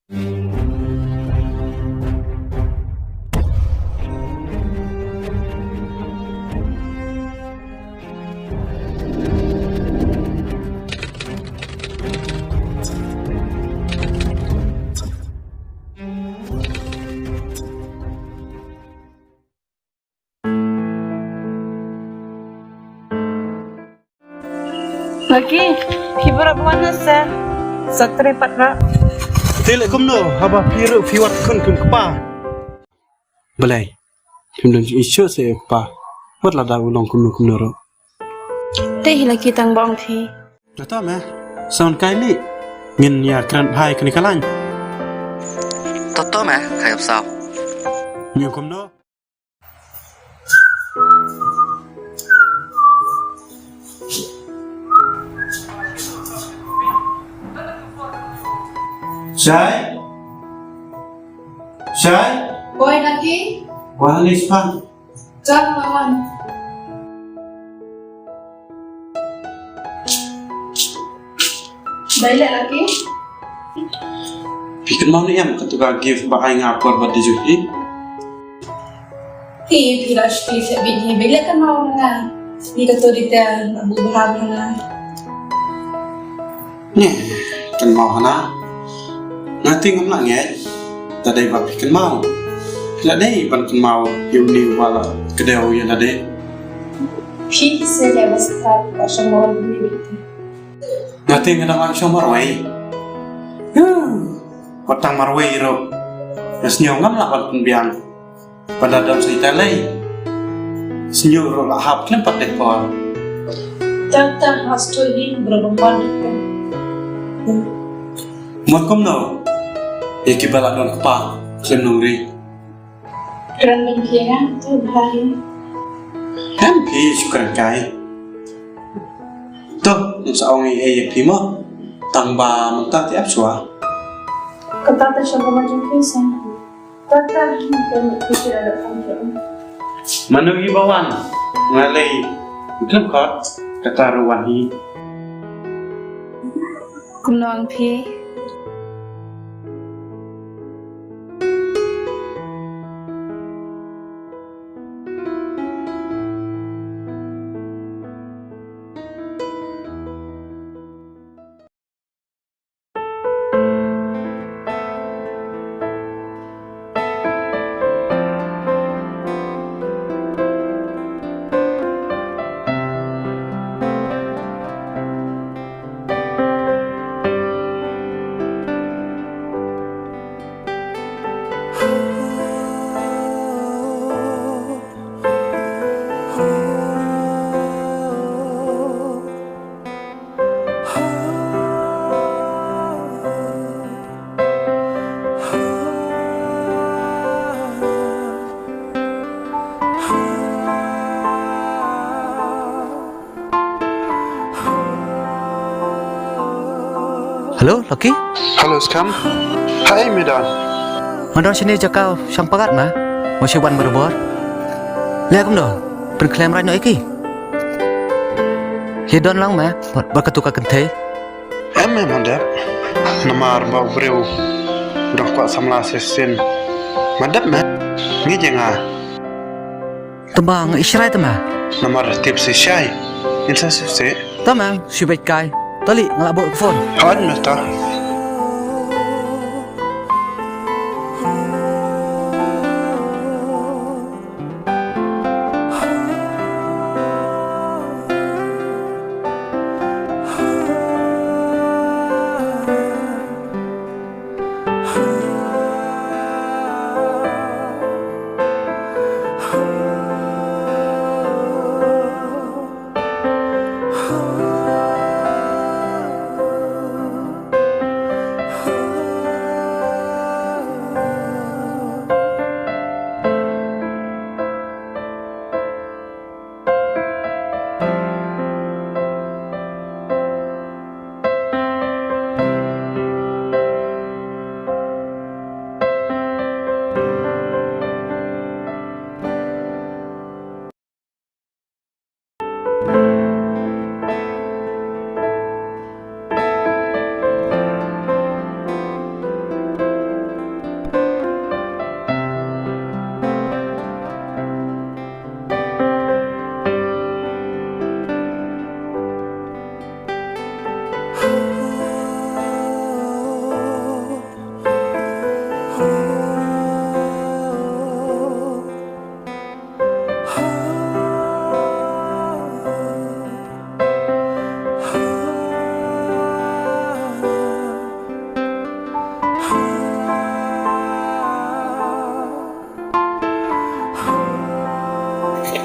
Lagi, fibra mana sah? Satri patna. Tilek kumno, haba piru fiwat kun kepa. Balai, kumno isu se kepa. Wat lada ulong kumno ro. Teh lagi tang bang thi. Nata meh, sound kaili. Ngin ya kran hai kani kalan. Toto meh, kayak sao? Nyu kumno. Syai? Boy lagi? Walis pan. Jangan lawan. Baiklah lagi. Bikin mau ni yang ketuga give bakai ngapor buat dijuhi. Pilas ti sa binhi. Baiklah kan mau na. Ni ka to dita bubuhag na. Nih, kan mau hana. Ngati ngam lang ya. Tadai bak bikin mau. Ladai ban kan mau yuni wala kedau ya ladai. Pi se le baskat asam mau ni bit. Ngati ngadang langsung marwai. Kotang marwai ro. Nasnyo ngam lah ban biang. Pada dalam cerita lain. Senyo ro lahap klempat dek pol. Tanta hasto ni beromban kan. Makom no. Iki balak don kepa klem nungri. Kran min pianga tu bahaya. Kan pi syukur kai. Tuh, saong yak pi mo. Tangba mentah tiap sua. Kata ta siya macam kisa. Tata kan pikir ada panggilan. Manugi bawan ngalai klem kot ketaruan hi. Kumnoang pi. Halo, Loki? Halo Skam. Hai Medan. Mandor sini jakau sang pagat ma. Masih wan berbor. Lihat kum do. Berklaim rano iki. Hidon lang ma. Berketuka kentei. Mandap. Namar bau breu. Udah kuat samla sesin. Mandap ma. Ngi jenga. Tembang isyarat ma. Namar tips syai. Insa sifse. Tamang syubet kai. Tali ngelabuk ke phone. Han mesta.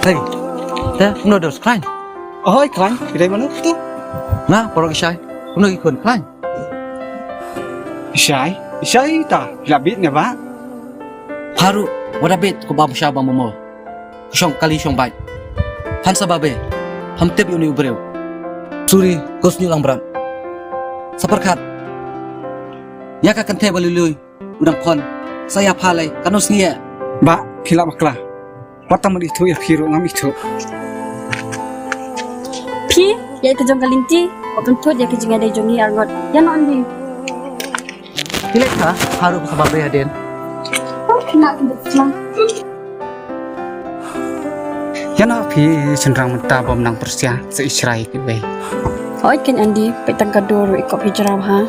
Hei, teh, no dos klein. Ôi, Khánh, cái đây mà nước thế. Na, porok isai. No ikon klein. Sai ta, là biết nè bác. Haru, wadabit ko babu siya ba mo. Siyong kali siyong bait. Han sa babe. Ham tip yun yung breu. Suri, kos nyo lang bram. Sa perkat. Yaka kan te baluluy. Udang kon. Saya palay. Kanos niya. Bác, khi lạ bạc là. Bắt tâm đi thôi, khi rồi ngắm ít thôi. พี่ยายกระจงกะลินจีอเป็นโทษยายกระจงได้จงนี่อารงดยันนอนดี Pilih ka, haru sa babe adin. ขนาดกันแบบนั้น Ya na phi chenrang menta bom nang persia se Israel ke be. โอ้ยกันอันดีไปตั้งกระโดดอีกกับพิจารณาฮะ